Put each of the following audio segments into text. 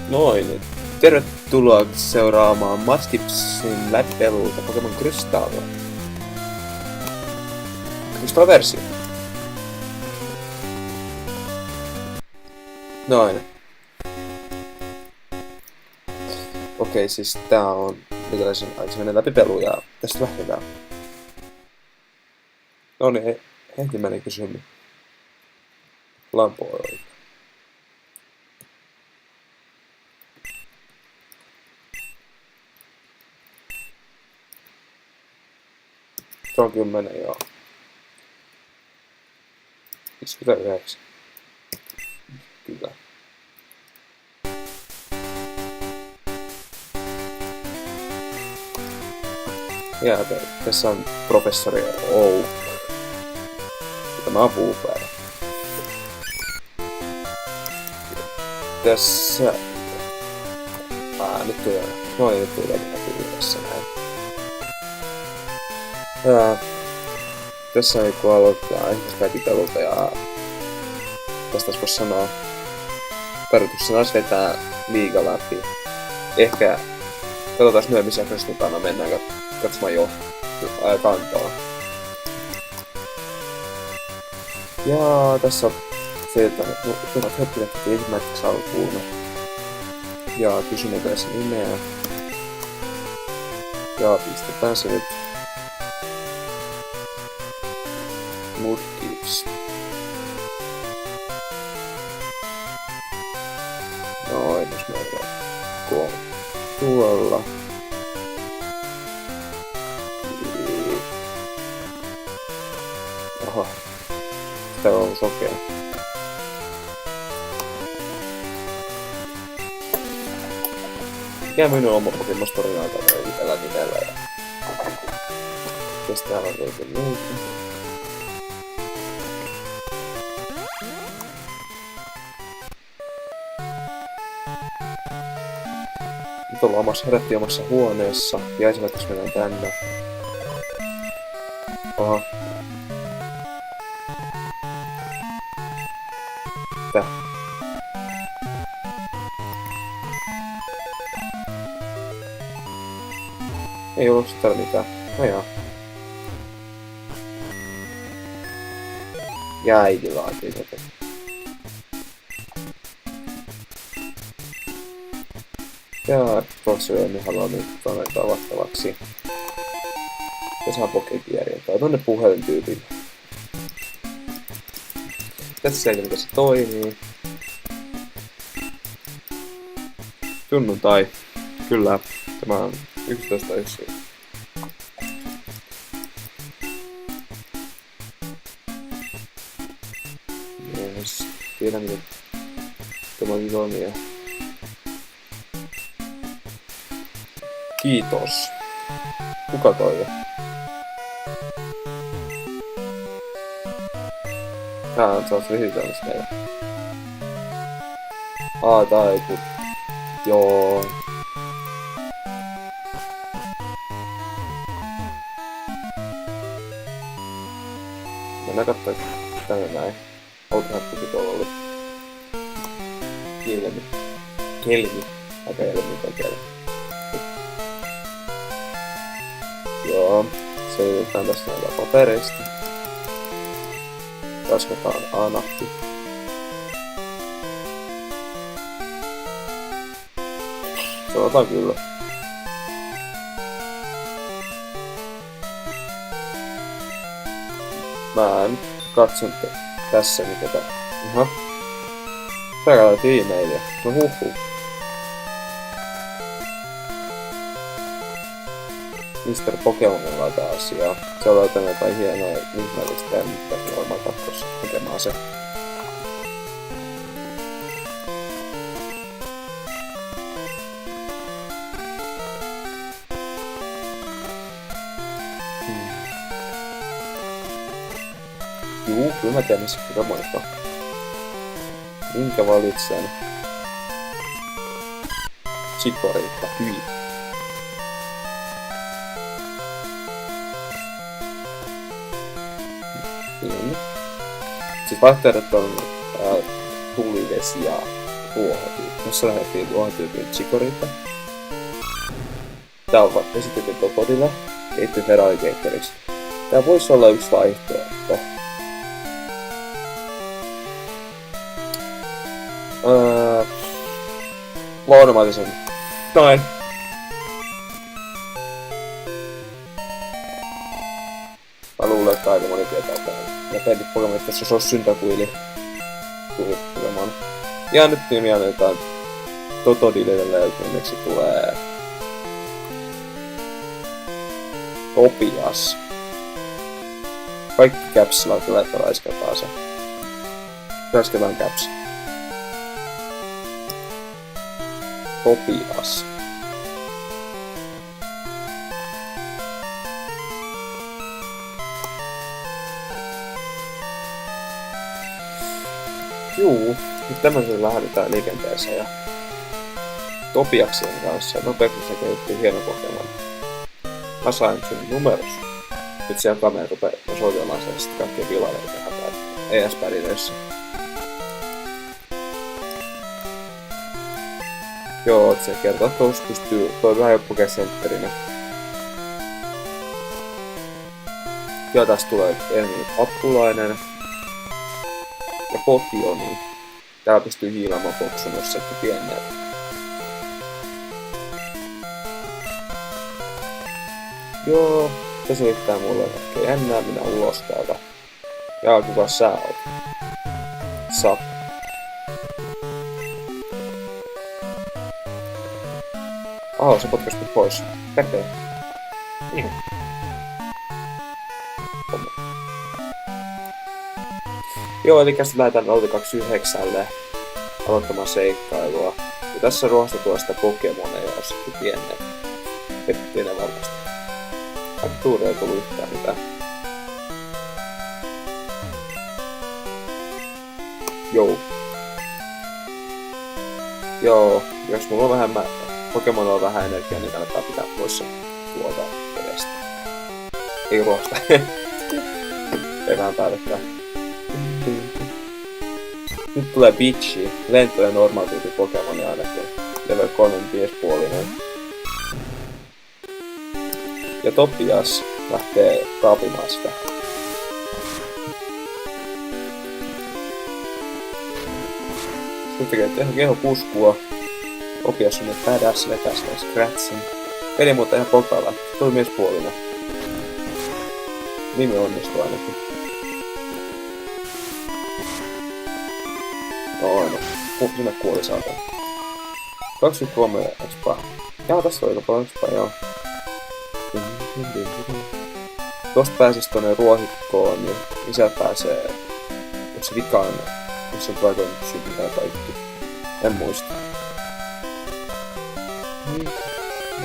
Noin. Tervetuloa seuraamaan Mastipsin läpipeluuta Pokemon Crystallia. Crystal-versio. Noin. Okei, siis tää on ensimmäinen läpipelu ja tästä lähdetään. No niin, ensimmäinen kysymys. Lampoilla. Se on 10, joo. 59. Kyllä. Ja tässä on professori Oak. Tämä on Wooper. Tässä... nyt tulee... Noin, nyt tulee tässä näin. Tässä ei kun aloittaa ihmiset läpipelulta ja... Tästä voisi sanoa... Tarkoituksena olisi vetää liiga läpi. Ehkä... Katsotaan myöhemmin jaksosta mennään katsomaan jo kantaa. Ja tässä on se, että tuovat höppilät ensimmäiseksi alkuun. Ja kysymme tässä nimeä. Ja pistetään se nyt. Mudkips. Noin, jos meillä on tuolla. Aha. Tää on sokea. Mikä minun oma Pokemon Storin aikana ei tällä nimellä ja... Mitäs täällä on oikein muuta? Nyt ollaan herättiin omassa huoneessa. Jäisivät, jos mennään tänne. Aha. Tää. Ei ollut täällä mitään. No jaa. Ja äiti laatii tätä. Ja professori haluaa nyt tonneita avattavaksi. Ja saa Pokekierien tai tonne puhelintyypille. Tässä ei miten se toimii. Sunnuntai. Kyllä. Tämä on 11.1. Jees. Tiedän nyt. Tämä on ilonia. Kiitos. Kuka toi? Tää on taas visitoimista meillä. Tää ei ku... Joo. Mennään kattoo tänne näin. Autohäppikin tuolla oli. Kelmi. Aika helmi on kelmi. Joo. Selitetään tästä näitä papereista. Raskataan A-nappi. Sanotaan kyllä. Mä nyt katson tässä mitä tää. Aha. Tää katsottiin e-mailia. No huhhuh. Mr. Pokemonilla on tää asia. Se on löytänyt jotain hienoa ihmeellistä ja nyt täytyy varmaan katsoa tekemään se. Juu, kyllä mä tiedän missä Pokemonista on. Minkä valitsen? Chikorita, hyi. Siis vaihtoehdot on tulivesi ja ruohotyyppi. Tässä lähdettiin ruohotyypin Chikorita. Tää on esitetty Totodile, kehittyy Feraligattoriksi. Tää voisi olla yksi vaihtoehto. Mä odotin sen. Noin. Mä luulen, että aika moni tietää täällä. Ja pelit Pokemon, että tässä olisi Syntakuili. Pokemon. Ja nyt nimiä jotain Totodilelle, onneksi tulee Topias. Kaikki Capsilla on kyllä, että raiskataan se. Raiskataan Caps. Topias. Juu, nyt tämmöisen lähdetään liikenteeseen ja Topiaksien kanssa. Topiaksessa kehittyy hieno Pokemon. Mä sain sun numeros. Nyt siellä kamera rupeaa soitelemaan sellaista kaikkia pilaleita hätää ES-pärinöissä. Joo, se kertoo, että tuossa pystyy toi vähän joppukesentterinä. Ja tästä tulee enemmän Appulainen ja Potioni. Täällä pystyy hiilaamaan Boksun, jos ette tienneet. Joo, se selittää mulle, että jännää minä ulos täältä. Jaa, kuka sä oot? Sap. Aho, se potkasti pois. Pepe. Joo, eli lähdetään 029 aloittamaan seikkailua. Ja tässä ruoasta tuo sitä Pokemoneja, jos ette tienneet. Pettiin ne varmasti. Aktuuri ei tullut yhtään mitään. Joo, jos mulla on vähän Pokemonilla on vähän energiaa, niin kannattaa pitää poissa tuolta edestä. Ei ruoasta. Ei vähän päädyttää. Nyt tulee Bitchi, lento- ja normaal-tyyppi Pokemoni ainakin. Level 3-5,5. Ja Topias lähtee kaapimaan sitä. Sitten tekee keho puskua. Topias on nyt badass vetästä ja scratchin. Peli mutta ihan pokalla. Tuli miespuolinen. Nimi onnistuu ainakin. No aina. Sinne kuoli saatana. 23 expa. Jaa, tässä on aika paljon expa, joo. Tosta pääsis tonne ruohikkoon, niin sieltä pääsee... Onko se vikaan? Onko se Dragon Ship tai kaikki? En muista.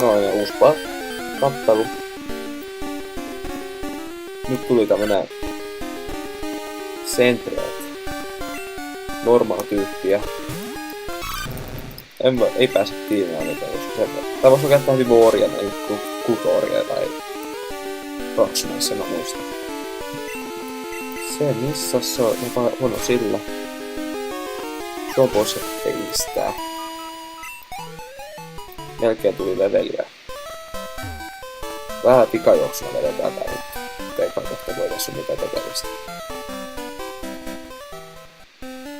No ja uusi tappelu. Nyt tuli tämmönen Sentreet. Normaal-tyyppiä. Ei pääse tiimään niitä, koska se... Tai vois käyttää hyvin Voria tai Kutoria tai... Proximaissa mä muistan. Se missä se on huono sillä. Se on pois peistää. Melkein tuli leveliä. Vähän pikajuoksuna vedetään tää nyt. Veikkaan, että voi tässä on mitään tekemistä.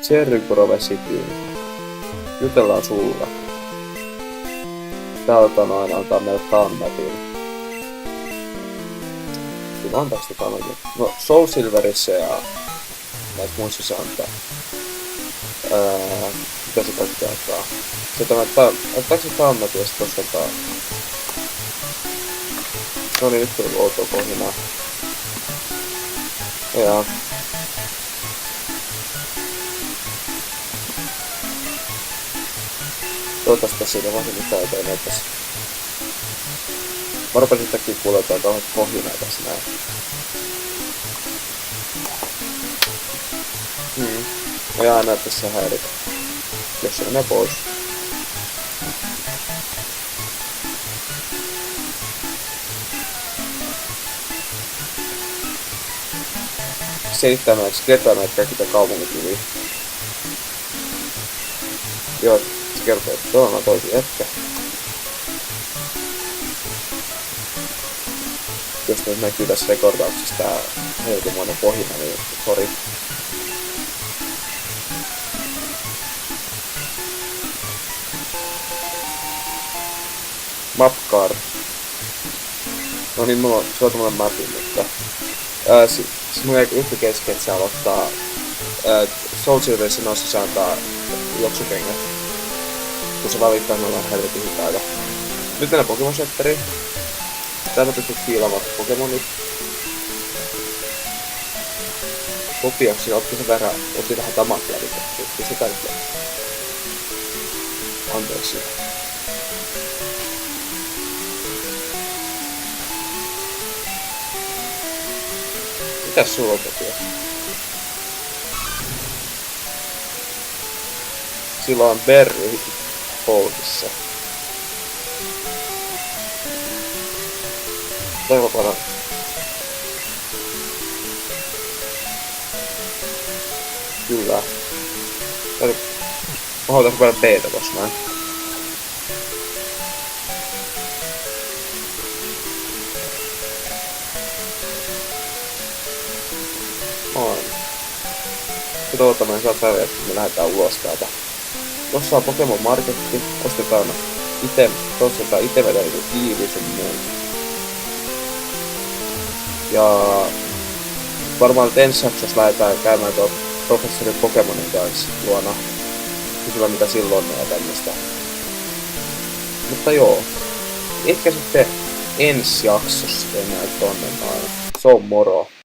Cherrygrove Cityin. Jutellaan sulla. Täältä on aina antaa meille Tannatin. Kyllä antaako sitä Tannatin? No Soul Silverissä ja näitä muissa se antaa. Mitä se kaikki antaa? Se tämä, antaako se Tannatin ja sit ostetaan? No niin, nyt tuli outoa kohinaa. Jaa. Toivottavasti siitä vaan mitään eteen näyttäisi. Mä rupesin yhtäkkiä kuulee jotain kauheat kohinaa tässä näin. Mä jää näyttää se häiritä. Jos se menee pois. Selittää näitä, kertaa näitä kaikki kaupungit yli. Joo, se kertoo, että tuolla on toisi jätkä. Jos nyt näkyy tässä rekordauksessa tää helkumoinen pohjina, niin sori. Mapcard. No niin, se on tommonen mappi, mutta... Siis mun jäi yhtä kesken, että se aloittaa... Soul Silverissä noissa se antaa juoksukengät. Kun se valittaa, ne on vähän helvetin hitaita. Nyt mennään Pokemon Centeriin. Täällä pystyt fiilaamaan Pokemonit. Kopiaksi otti se verran, otti vähän tamakkia, niin sitä nyt anteeksi. Mitäs sulla on tekijä? Sillä on Berry Holdissa. Toivon paljon. Kyllä. Mä hoitan paljon B-tä tossa näin. Noin. Ja toivottavasti saa päivä, että me lähdetään ulos täältä. Tossa on Pokemon Marketti. Ostetaan itemeitä niinku Eevee sun muun. Ja varmaan ensi jaksossa lähdetään käymään tuon professori Pokemonin kanssa luona. Kysyä mitä silloin on ja tämmöstä. Mutta joo. Ehkä sitten ensi jaksossa enää tonne noin. Se on moro.